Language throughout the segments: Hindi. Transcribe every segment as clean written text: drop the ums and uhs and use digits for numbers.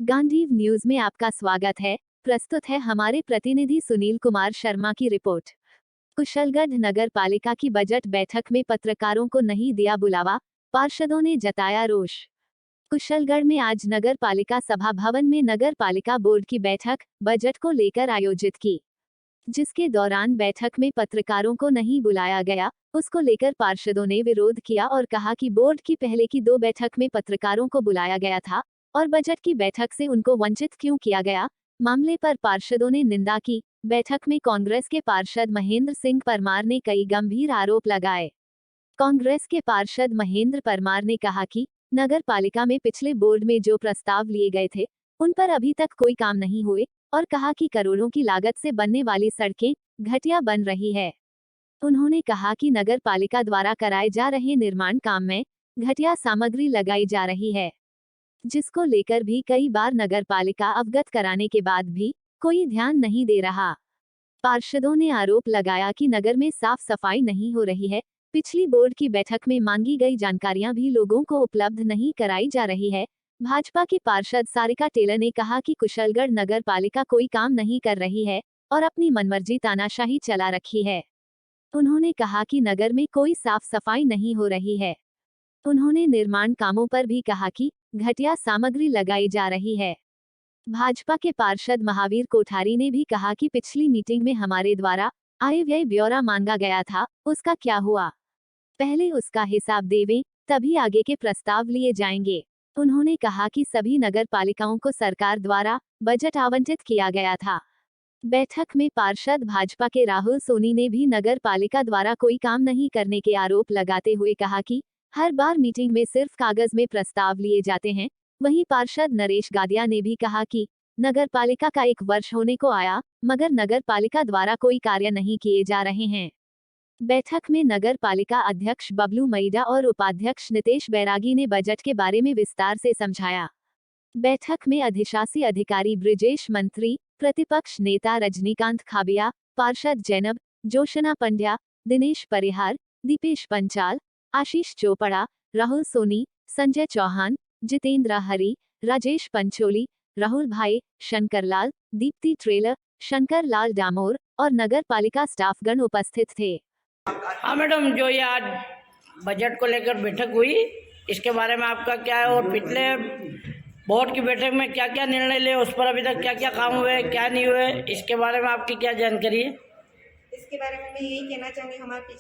गांधीव न्यूज में आपका स्वागत है। प्रस्तुत है हमारे प्रतिनिधि सुनील कुमार शर्मा की रिपोर्ट। कुशलगढ़ नगर पालिका की बजट बैठक में पत्रकारों को नहीं दिया बुलावा, पार्षदों ने जताया रोष। कुशलगढ़ में आज नगर पालिका सभा भवन में नगर पालिका बोर्ड की बैठक बजट को लेकर आयोजित की, जिसके दौरान बैठक में पत्रकारों को नहीं बुलाया गया। उसको लेकर पार्षदों ने विरोध किया और कहा कि बोर्ड की पहले की 2 बैठक में पत्रकारों को बुलाया गया था और बजट की बैठक से उनको वंचित क्यों किया गया। मामले पर पार्षदों ने निंदा की। बैठक में कांग्रेस के पार्षद महेंद्र सिंह परमार ने कई गंभीर आरोप लगाए। कांग्रेस के पार्षद महेंद्र परमार ने कहा कि नगर पालिका में पिछले बोर्ड में जो प्रस्ताव लिए गए थे उन पर अभी तक कोई काम नहीं हुए और कहा कि करोड़ों की लागत से बनने वाली सड़कें घटिया बन रही है। उन्होंने कहा कि नगर पालिका द्वारा कराए जा रहे निर्माण काम में घटिया सामग्री लगाई जा रही है, जिसको लेकर भी कई बार नगर पालिका अवगत कराने के बाद भी कोई ध्यान नहीं दे रहा। पार्षदों ने आरोप लगाया कि नगर में साफ सफाई नहीं हो रही है। पिछली बोर्ड की बैठक में मांगी गई जानकारियां भी लोगों को उपलब्ध नहीं कराई जा रही है। भाजपा की पार्षद सारिका टेलर ने कहा कि कुशलगढ़ नगर पालिका कोई काम नहीं कर रही है और अपनी मनमर्जी तानाशाही चला रखी है। उन्होंने कहा कि नगर में कोई साफ सफाई नहीं हो रही है। उन्होंने निर्माण कामों पर भी कहा कि घटिया सामग्री लगाई जा रही है। भाजपा के पार्षद महावीर कोठारी ने भी कहा कि पिछली मीटिंग में हमारे द्वारा आय व्यय ब्यौरा मांगा गया था, उसका क्या हुआ? पहले उसका हिसाब देवें, तभी आगे के प्रस्ताव लिए जाएंगे। उन्होंने कहा कि सभी नगर पालिकाओं को सरकार द्वारा बजट आवंटित किया गया था। बैठक में पार्षद भाजपा के राहुल सोनी ने भी नगर पालिका द्वारा कोई काम नहीं करने के आरोप लगाते हुए कहा कि हर बार मीटिंग में सिर्फ कागज में प्रस्ताव लिए जाते हैं। वहीं पार्षद नरेश गादिया ने भी कहा कि नगर पालिका का 1 वर्ष होने को आया मगर नगर पालिका द्वारा कोई कार्य नहीं किए जा रहे हैं। बैठक में नगर पालिका अध्यक्ष बबलू मैडा और उपाध्यक्ष नितेश बैरागी ने बजट के बारे में विस्तार से समझाया। बैठक में अधिशासी अधिकारी ब्रिजेश मंत्री, प्रतिपक्ष नेता रजनीकांत खाबिया, पार्षद जैनब, जोशना पंड्या, दिनेश परिहार, दीपेश पंचाल, आशीष चोपड़ा, राहुल सोनी, संजय चौहान, जितेंद्र हरी, राजेश पंचोली, राहुल भाई, शंकरलाल, दीप्ति ट्रेलर, शंकर लाल डामोर और नगर पालिका स्टाफगण उपस्थित थे। हाँ मैडम, जो ये आज बजट को लेकर बैठक हुई इसके बारे में आपका क्या है और पिछले बोर्ड की बैठक में क्या क्या निर्णय लिए, उस पर अभी तक क्या क्या काम हुए क्या नहीं हुए, इसके बारे में आपकी क्या जानकारी है? इसके बारे में मैं यही कहना चाहूँगी, हमारे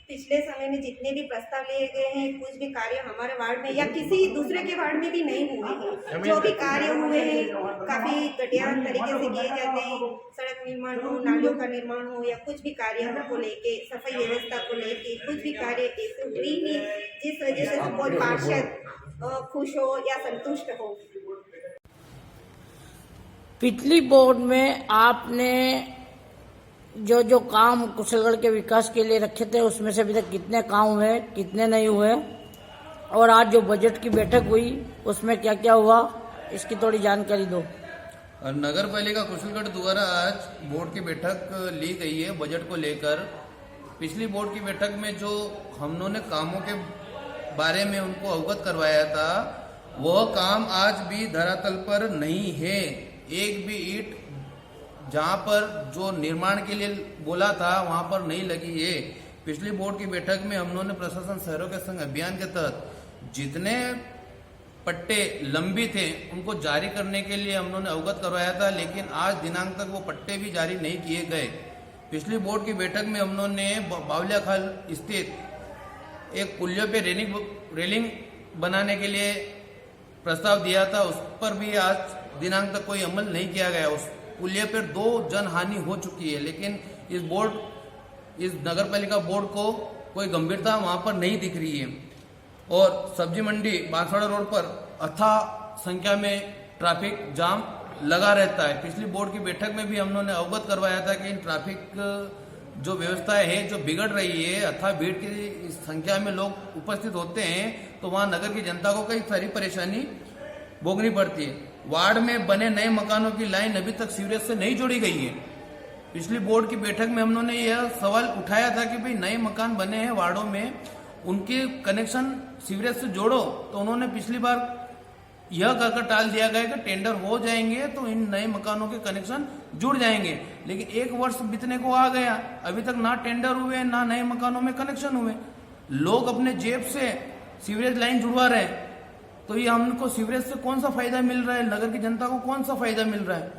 पिछले समय में जितने भी प्रस्ताव लिए गए हैं कुछ भी कार्य हमारे वार्ड में या किसी दूसरे के वार्ड में भी नहीं हुए हैं। जो भी कार्य हुए हैं काफ़ी घटिया तरीके से किए जाते हैं। सड़क निर्माण हो, नालियों का निर्माण हो या कुछ भी कार्य को लेके, सफाई व्यवस्था को लेके कुछ भी कार्य ऐसे हुई नहीं जिस वजह से कोई पार्षद खुश हो या संतुष्ट हो। पिछली बोर्ड में आपने जो काम कुशलगढ़ के विकास के लिए रखे थे उसमें से अभी तक कितने काम हुए कितने नहीं हुए, और आज जो बजट की बैठक हुई उसमें क्या क्या हुआ, इसकी थोड़ी जानकारी दो। नगर पालिका कुशलगढ़ द्वारा आज बोर्ड की बैठक ली गई है बजट को लेकर। पिछली बोर्ड की बैठक में जो हम लोगों ने कामों के बारे में उनको अवगत करवाया था वह काम आज भी धरातल पर नहीं है। एक भी ईंट जहां पर जो निर्माण के लिए बोला था वहां पर नहीं लगी है। पिछली बोर्ड की बैठक में हम लोगों ने प्रशासन शहरों के संग अभियान के तहत जितने पट्टे लंबित थे उनको जारी करने के लिए हम लोगों ने अवगत करवाया था, लेकिन आज दिनांक तक वो पट्टे भी जारी नहीं किए गए। पिछली बोर्ड की बैठक में हम लोगों ने बावलिया खाल स्थित एक पुलियों पे रेलिंग बनाने के लिए प्रस्ताव दिया था, उस पर भी आज दिनांक तक कोई अमल नहीं किया गया। उस पुलिया पर 2 जनहानि हो चुकी है, लेकिन इस नगर पालिका बोर्ड को कोई गंभीरता वहां पर नहीं दिख रही है। और सब्जी मंडी बांसवाड़ा रोड पर अथाह संख्या में ट्रैफिक जाम लगा रहता है। पिछली बोर्ड की बैठक में भी हम लोगों ने अवगत करवाया था कि इन ट्रैफिक जो व्यवस्थाएं है जो बिगड़ रही है, अथाह भीड़ की संख्या में लोग उपस्थित होते हैं तो वहां नगर की जनता को कई सारी परेशानी भोगनी पड़ती है। वार्ड में बने नए मकानों की लाइन अभी तक सीवरेज से नहीं जोड़ी गई है। पिछली बोर्ड की बैठक में हम लोगों ने यह सवाल उठाया था कि भाई नए मकान बने हैं वार्डों में, उनके कनेक्शन सीवरेज से जोड़ो। तो उन्होंने पिछली बार यह कहकर टाल दिया गया कि टेंडर हो जाएंगे तो इन नए मकानों के कनेक्शन जुड़ जाएंगे, लेकिन 1 वर्ष बीतने को आ गया, अभी तक ना टेंडर हुए ना नए मकानों में कनेक्शन हुए। लोग अपने जेब से सीवरेज लाइन जुड़वा रहे हैं, तो ये हमको सीवरेज से कौन सा फायदा मिल रहा है, नगर की जनता को कौन सा फायदा मिल रहा है।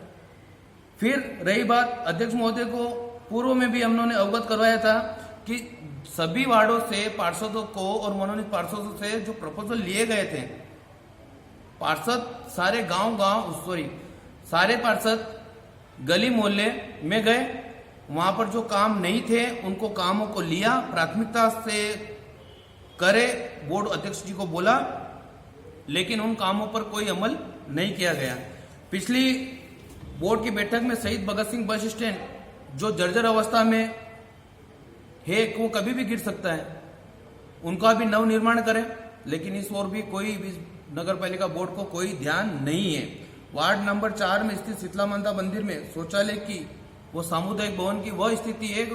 फिर रही बात, अध्यक्ष महोदय को पूर्व में भी हमने अवगत करवाया था कि सभी वार्डों से पार्षदों को और मनोनीत पार्षदों से जो प्रपोजल लिए गए थे, पार्षद सारे सारे पार्षद गली मोहल्ले में गए, वहां पर जो काम नहीं थे उनको कामों को लिया, प्राथमिकता से करे, बोर्ड अध्यक्ष जी को बोला, लेकिन उन कामों पर कोई अमल नहीं किया गया। पिछली बोर्ड की बैठक में शहीद भगत सिंह बस स्टैंड जो जर्जर अवस्था में है, वो कभी भी गिर सकता है, उनका भी नव निर्माण करें, लेकिन इस ओर भी कोई भी नगर पालिका बोर्ड को कोई ध्यान नहीं है। वार्ड नंबर 4 में स्थित शीतला माता मंदिर में शौचालय की वो सामुदायिक भवन की वह स्थिति है